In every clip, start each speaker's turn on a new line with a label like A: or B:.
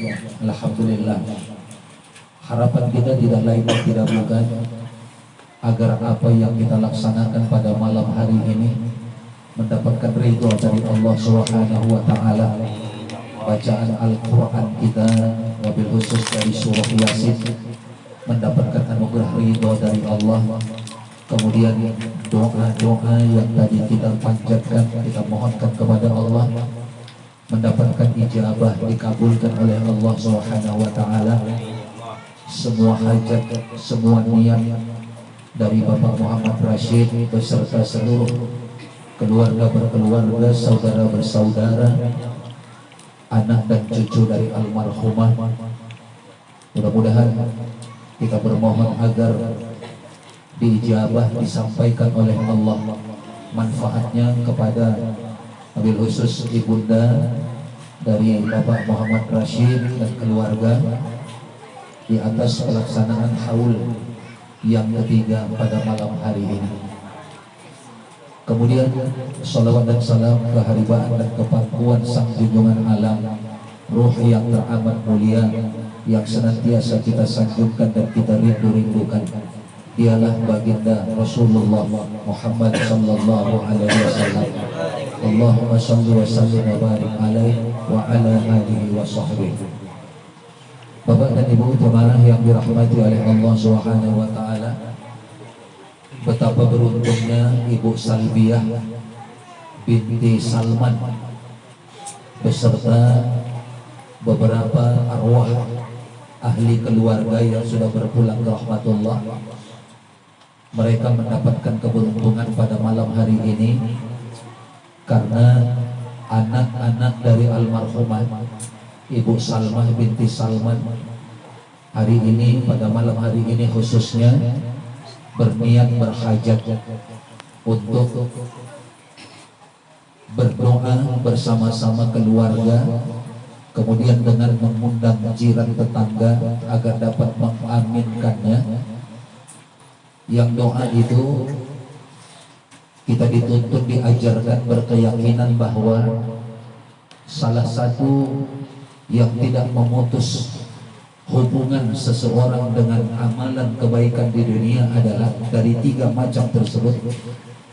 A: Alhamdulillah, harapan kita tidak lain dan tidak bukan agar apa yang kita laksanakan pada malam hari ini mendapatkan ridho dari Allah Subhanahu wa taala. Bacaan Al-Qur'an kita, wabil khusus dari surah Yasin, mendapatkan anugerah ridho dari Allah. Kemudian doa-doa yang tadi kita panjatkan, kita mohonkan kepada Allah, mendapatkan ijabah, dikabulkan oleh Allah Subhanahu wa taala. Semua hajat, semua niat dari Bapak Muhammad Rashid beserta seluruh keluarga berkeluarga, saudara bersaudara, anak dan cucu dari almarhumah. Mudah-mudahan kita bermohon agar diijabah, disampaikan oleh Allah manfaatnya kepada wabil khusus ibunda dari Bapak Muhammad Rashid dan keluarga di atas pelaksanaan haul yang ketiga pada malam hari ini. Kemudian salawat dan salam keharibaan dan kepangkuan sang junjungan alam, ruh yang teramat mulia yang senantiasa kita sanjungkan dan kita rindu-rindukan. Dialah baginda Rasulullah Muhammad sallallahu alaihi wasallam. Allahumma shalli wa sallim wa barik alaihi wa ala alihi wa sahbihi. Bapak dan Ibu jemaah yang dirahmati oleh Allah Subhanahu wa taala, betapa beruntungnya Ibu Salbiah binti Salman beserta beberapa arwah ahli keluarga yang sudah berpulang ke rahmatullah. Mereka mendapatkan keberuntungan pada malam hari ini karena anak-anak dari almarhumah Ibu Salmah binti Salman hari ini, pada malam hari ini khususnya berniat berhajat untuk berdoa bersama-sama keluarga, kemudian dengan mengundang jiran tetangga agar dapat mengaminkannya. Yang doa itu kita dituntut, diajarkan, berkeyakinan bahwa salah satu yang tidak memutus hubungan seseorang dengan amalan kebaikan di dunia adalah dari tiga macam tersebut.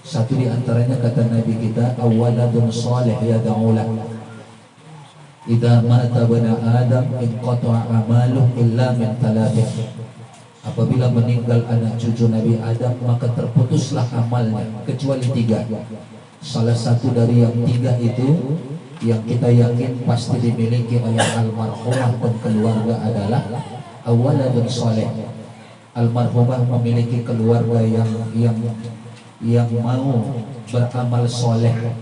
A: Satu di antaranya kata Nabi kita, awaladun salih yad'ulah. Idza mata bani Adam inqata'a amaluhu illa min talafih. Apabila meninggal anak cucu Nabi Adam, maka terputuslah amalnya kecuali tiga. Salah satu dari yang tiga itu yang kita yakin pasti dimiliki oleh almarhumah dan keluarga adalah awaladun saleh. Almarhumah memiliki keluarga yang mau beramal soleh,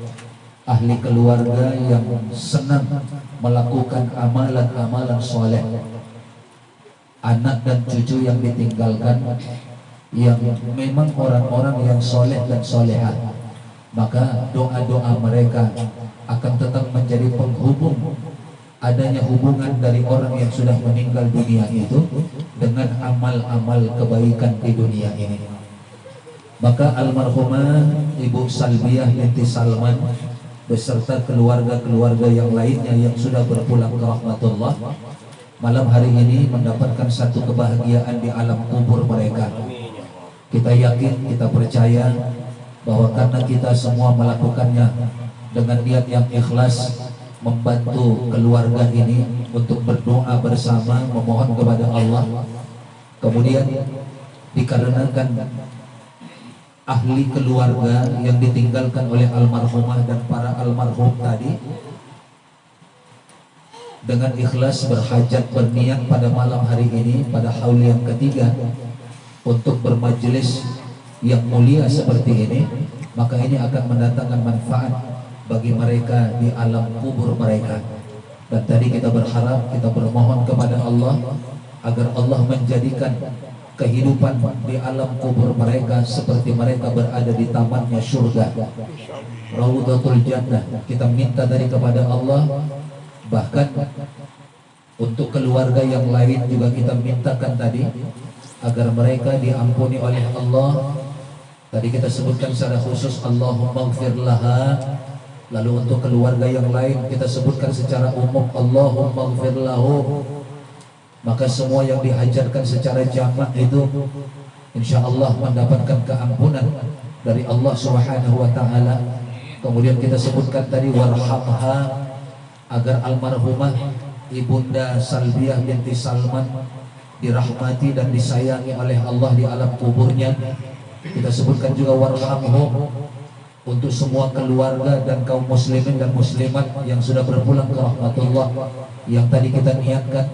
A: ahli keluarga yang senang melakukan amalan-amalan soleh. Anak dan cucu yang ditinggalkan yang memang orang-orang yang soleh dan solehah, maka doa-doa mereka akan tetap menjadi penghubung adanya hubungan dari orang yang sudah meninggal dunia itu dengan amal-amal kebaikan di dunia ini. Maka almarhumah Ibu Salbiah binti Salman beserta keluarga-keluarga yang lainnya yang sudah berpulang ke rahmatullah, malam hari ini mendapatkan satu kebahagiaan di alam kubur mereka. Kita yakin, kita percaya bahwa karena kita semua melakukannya dengan niat yang ikhlas, membantu keluarga ini untuk berdoa bersama, memohon kepada Allah. Kemudian dikarenakan ahli keluarga yang ditinggalkan oleh almarhumah dan para almarhum tadi, dengan ikhlas berhajat, berniat pada malam hari ini, pada haul yang ketiga, untuk bermajelis yang mulia seperti ini, maka ini akan mendatangkan manfaat bagi mereka di alam kubur mereka. Dan tadi kita berharap, kita bermohon kepada Allah agar Allah menjadikan kehidupan di alam kubur mereka seperti mereka berada di tamannya surga, Raudhatul Jannah. Kita minta dari kepada Allah. Bahkan untuk keluarga yang lain juga kita mintakan tadi agar mereka diampuni oleh Allah. Tadi kita sebutkan secara khusus, Allahumma ighfir laha Lalu untuk keluarga yang lain kita sebutkan secara umum, Allahumma ighfir lahu. Maka semua yang dihajarkan secara jamak itu insya Allah mendapatkan keampunan dari Allah Subhanahu wa ta'ala. Kemudian kita sebutkan tadi warhamha, agar almarhumah Ibunda Salbiah binti Salman dirahmati dan disayangi oleh Allah di alam kuburnya. Kita sebutkan juga warhamhu untuk semua keluarga dan kaum muslimin dan muslimat yang sudah berpulang ke rahmatullah, yang tadi kita niatkan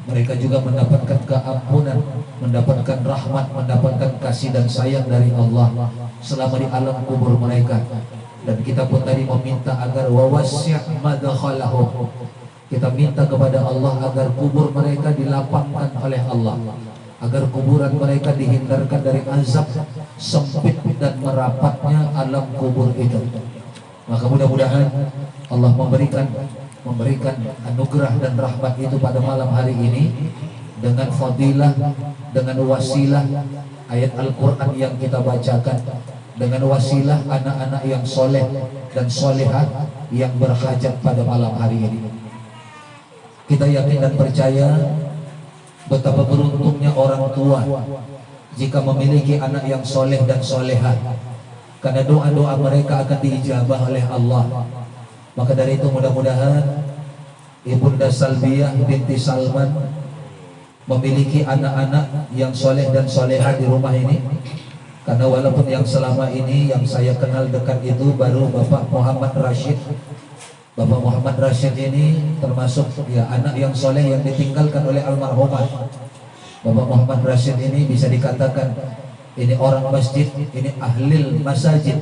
A: mereka juga mendapatkan keampunan, mendapatkan rahmat, mendapatkan kasih dan sayang dari Allah selama di alam kubur mereka. Dan kita pun tadi meminta agar wawasya' madkhalahum, kita minta kepada Allah agar kubur mereka dilapangkan oleh Allah, agar kuburan mereka dihindarkan dari azab sempit dan merapatnya alam kubur itu. Maka mudah-mudahan Allah memberikan anugerah dan rahmat itu pada malam hari ini dengan fadilah, dengan wasilah ayat Al-Quran yang kita bacakan, dengan wasilah anak-anak yang soleh dan solehah yang berhajat pada malam hari ini. Kita yakin dan percaya betapa beruntungnya orang tua jika memiliki anak yang soleh dan solehah, karena doa-doa mereka akan diijabah oleh Allah. Maka dari itu mudah-mudahan Ibunda Salbiah binti Salman memiliki anak-anak yang soleh dan solehah di rumah ini. Karena walaupun yang selama ini yang saya kenal dekat itu baru Bapak Muhammad Rashid. Bapak Muhammad Rashid ini termasuk ya anak yang soleh yang ditinggalkan oleh almarhumah. Bapak Muhammad Rashid ini bisa dikatakan ini orang masjid, ini ahlil masajid,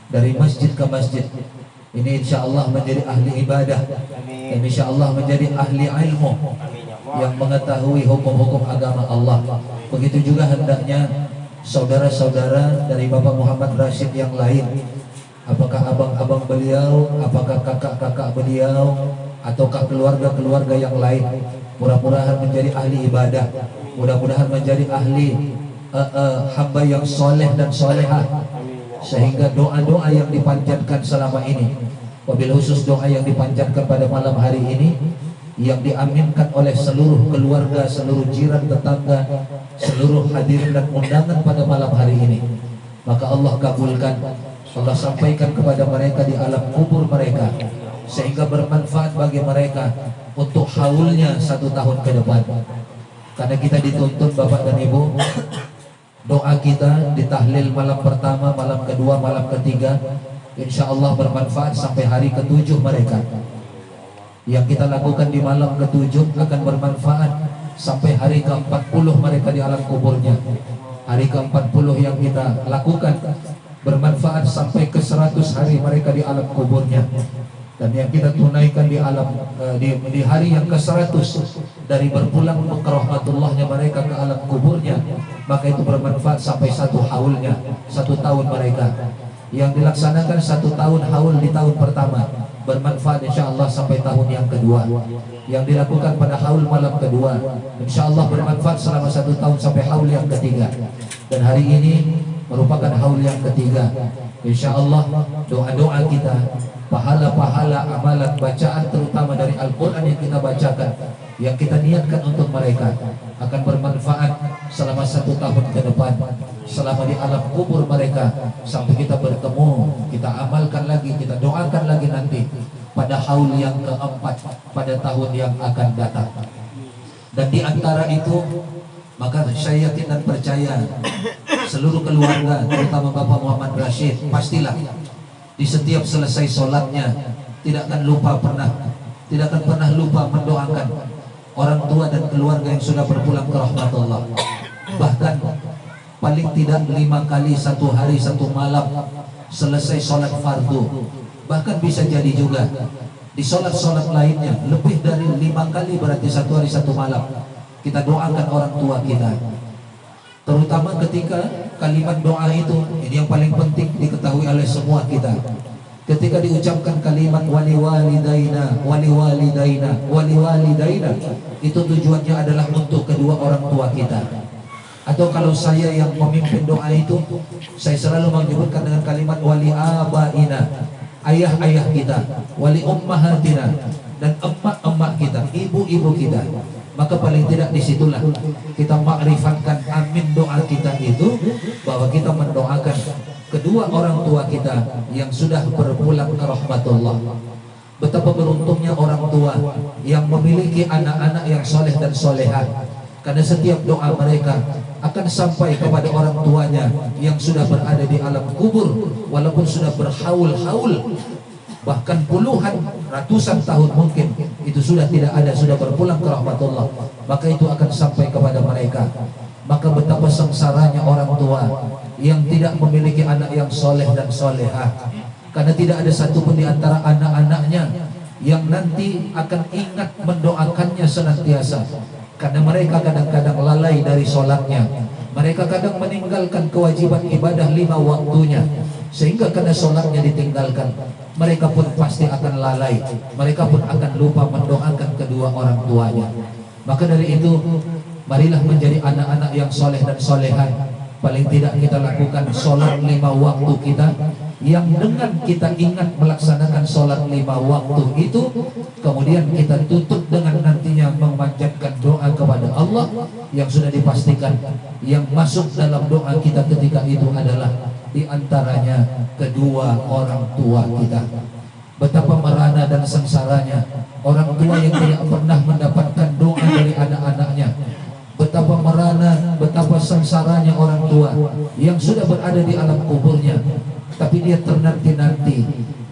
A: dari masjid ke masjid. Ini insya Allah menjadi ahli ibadah, dan insya Allah menjadi ahli ilmu yang mengetahui hukum-hukum agama Allah. Begitu juga hendaknya saudara-saudara dari Bapak Muhammad Rashid yang lain, apakah abang-abang beliau, apakah kakak-kakak beliau, ataukah keluarga-keluarga yang lain, mudah-mudahan menjadi ahli ibadah, mudah-mudahan menjadi ahli hamba yang soleh dan solehah, sehingga doa-doa yang dipanjatkan selama ini, wabil khusus doa yang dipanjatkan pada malam hari ini, yang diaminkan oleh seluruh keluarga, seluruh jiran tetangga, seluruh hadirin dan undangan pada malam hari ini, maka Allah kabulkan, Allah sampaikan kepada mereka di alam kubur mereka, sehingga bermanfaat bagi mereka untuk haulnya 1 tahun ke depan. Karena kita dituntut Bapak dan Ibu, doa kita di tahlil malam pertama, malam kedua, malam ketiga, insya Allah bermanfaat sampai hari ke-7 mereka. Yang kita lakukan di malam ke-7 akan bermanfaat sampai hari ke-40 mereka di alam kuburnya. Hari ke-40 yang kita lakukan bermanfaat sampai ke 100 hari mereka di alam kuburnya. Dan yang kita tunaikan di alam di hari yang ke-100 dari berpulang ke rahmatullahnya mereka ke alam kuburnya, maka itu bermanfaat sampai 1 haulnya, 1 tahun mereka. Yang dilaksanakan 1 tahun haul di tahun pertama bermanfaat insya Allah sampai tahun yang kedua. Yang dilakukan pada haul malam kedua insya Allah bermanfaat selama 1 tahun sampai haul yang ketiga. Dan hari ini merupakan haul yang ketiga. Insya Allah doa-doa kita, pahala-pahala amalan bacaan terutama dari Al-Quran yang kita bacakan, yang kita niatkan untuk mereka, akan bermanfaat selama 1 tahun ke depan, selama di alam kubur mereka, sampai kita bertemu, kita amalkan lagi, kita doakan lagi nanti pada haul yang keempat, pada tahun yang akan datang. Dan di antara itu, maka saya yakin dan percaya seluruh keluarga, terutama Bapak Muhammad Rashid, pastilah di setiap selesai sholatnya tidak akan pernah lupa mendoakan orang tua dan keluarga yang sudah berpulang ke rahmatullah. Bahkan paling tidak 5 kali 1 hari 1 malam selesai sholat fardu, bahkan bisa jadi juga di sholat-sholat lainnya lebih dari 5 kali, berarti 1 hari 1 malam kita doakan orang tua kita. Terutama ketika kalimat doa itu, ini yang paling penting diketahui oleh semua kita. Ketika diucapkan kalimat wali walidaina, itu tujuannya adalah untuk kedua orang tua kita. Atau kalau saya yang memimpin doa itu, saya selalu menyebutkan dengan kalimat wali abaina, ayah-ayah kita, wali ummahatina, dan emak-emak kita, ibu-ibu kita. Maka paling tidak disitulah kita makrifatkan amin doa kita itu, bahwa kita mendoakan kedua orang tua kita yang sudah berpulang ke rahmatullah. Betapa beruntungnya orang tua yang memiliki anak-anak yang soleh dan solehah, karena setiap doa mereka akan sampai kepada orang tuanya yang sudah berada di alam kubur, walaupun sudah berhaul-haul, bahkan puluhan, ratusan tahun mungkin, itu sudah tidak ada, sudah berpulang ke rahmatullah, maka itu akan sampai kepada mereka. Maka betapa sengsaranya orang tua yang tidak memiliki anak yang soleh dan solehah, karena tidak ada satupun di antara anak-anaknya yang nanti akan ingat mendoakannya senantiasa. Karena mereka kadang-kadang lalai dari sholatnya, mereka kadang meninggalkan kewajiban ibadah 5 waktunya, sehingga karena sholatnya ditinggalkan, mereka pun pasti akan lalai, mereka pun akan lupa mendoakan kedua orang tuanya. Maka dari itu, marilah menjadi anak-anak yang soleh dan solehan. Paling tidak kita lakukan sholat 5 waktu kita, yang dengan kita ingat melaksanakan sholat 5 waktu itu, kemudian kita tutup dengan nantinya memanjatkan doa kepada Allah, yang sudah dipastikan yang masuk dalam doa kita ketika itu adalah diantaranya kedua orang tua kita. Betapa merana dan sengsaranya orang tua yang tidak pernah mendapatkan doa dari anak-anaknya. Betapa merana, betapa sengsaranya orang tua yang sudah berada di alam kuburnya, tapi dia ternanti-nanti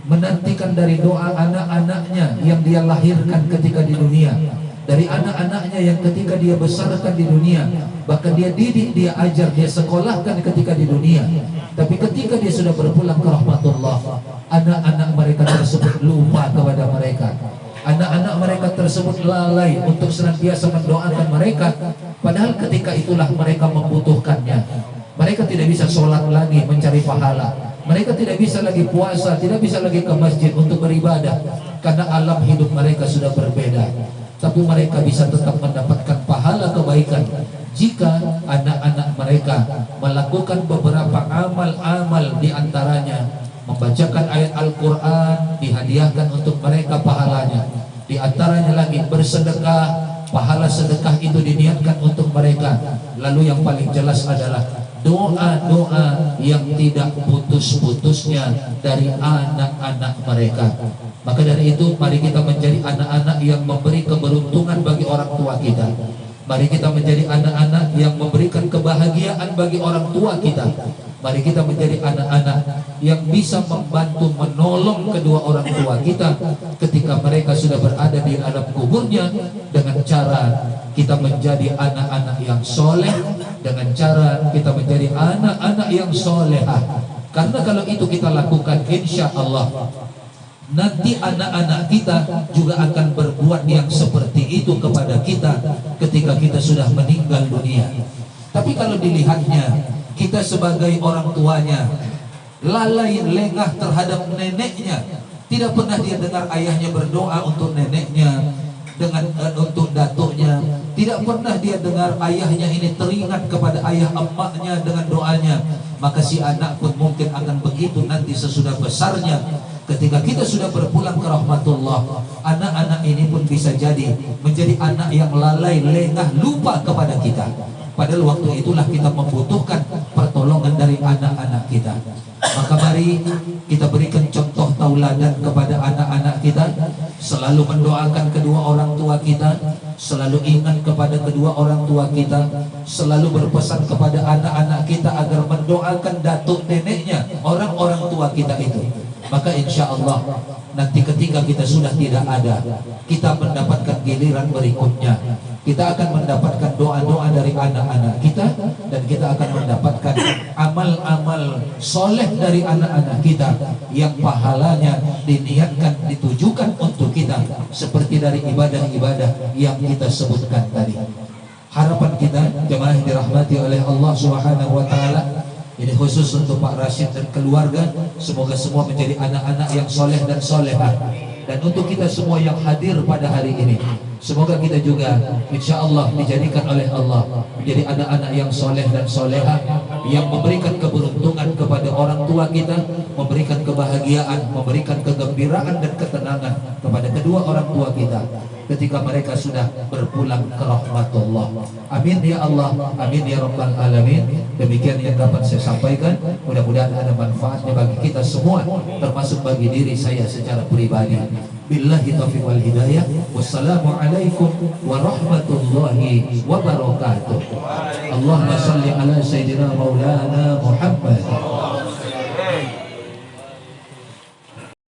A: menantikan dari doa anak-anaknya yang dia lahirkan ketika di dunia, dari anak-anaknya yang ketika dia besarkan di dunia, bahkan dia didik, dia ajar, dia sekolahkan ketika di dunia. Tapi ketika dia sudah berpulang ke rahmatullah, anak-anak mereka tersebut lupa kepada mereka. Anak-anak mereka tersebut lalai untuk senantiasa mendoakan mereka, padahal ketika itulah mereka membutuhkannya. Mereka tidak bisa sholat lagi mencari pahala, mereka tidak bisa lagi puasa, tidak bisa lagi ke masjid untuk beribadah, karena alam hidup mereka sudah berbeda. Tapi mereka bisa tetap mendapatkan pahala kebaikan jika anak-anak mereka melakukan beberapa amal-amal, diantaranya membacakan ayat Al-Quran, dihadiahkan untuk mereka pahalanya. Di antaranya lagi bersedekah, pahala sedekah itu diniatkan untuk mereka. Lalu yang paling jelas adalah doa-doa yang tidak putus-putusnya dari anak-anak mereka. Maka dari itu, mari kita menjadi anak-anak yang memberi keberuntungan bagi orang tua kita. Mari kita menjadi anak-anak yang memberikan kebahagiaan bagi orang tua kita. Mari kita menjadi anak-anak yang bisa membantu menolong kedua orang tua kita ketika mereka sudah berada di alam kuburnya, dengan cara kita menjadi anak-anak yang soleh, dengan cara kita menjadi anak-anak yang solehah. Karena kalau itu kita lakukan, insya Allah nanti anak-anak kita juga akan berbuat yang seperti itu kepada kita ketika kita sudah meninggal dunia. Tapi kalau dilihatnya, kita sebagai orang tuanya lalai lengah terhadap neneknya, tidak pernah dia dengar ayahnya berdoa untuk neneknya, untuk datuknya, tidak pernah dia dengar ayahnya ini teringat kepada ayah emaknya dengan doanya. Maka si anak pun mungkin akan begitu nanti sesudah besarnya. Ketika kita sudah berpulang ke rahmatullah, anak-anak ini pun bisa jadi menjadi anak yang lalai lengah, lupa kepada kita. Padahal waktu itulah kita membutuhkan pertolongan dari anak-anak kita. Maka mari kita berikan contoh tauladan kepada anak-anak kita, selalu mendoakan kedua orang tua kita, selalu ingat kepada kedua orang tua kita, selalu berpesan kepada anak-anak kita agar mendoakan datuk neneknya, orang-orang tua kita itu. Maka insya Allah nanti ketika kita sudah tidak ada, kita mendapatkan giliran berikutnya. Kita akan mendapatkan doa-doa dari anak-anak kita, dan kita akan mendapatkan amal-amal soleh dari anak-anak kita yang pahalanya diniatkan, ditujukan untuk kita, seperti dari ibadah-ibadah yang kita sebutkan tadi. Harapan kita, jemaah yang dirahmati oleh Allah Subhanahu wa Ta'ala, ini khusus untuk Pak Rashid dan keluarga, semoga semua menjadi anak-anak yang soleh dan solehah. Dan untuk kita semua yang hadir pada hari ini, Semoga kita juga insya Allah dijadikan oleh Allah menjadi anak-anak yang soleh dan soleha, yang memberikan keberuntungan kepada orang tua kita, memberikan kebahagiaan, memberikan kegembiraan dan ketenangan kepada kedua orang tua kita ketika mereka sudah berpulang ke rahmatullah. Amin ya Allah, amin ya rabbal alamin. Demikian yang dapat saya sampaikan, mudah-mudahan ada manfaatnya bagi kita semua, termasuk bagi diri saya secara pribadi. Billahi taufiq wal hidayah. Wassalamualaikum warahmatullahi wabarakatuh. Allahumma salli ala sayyidina maulana Muhammad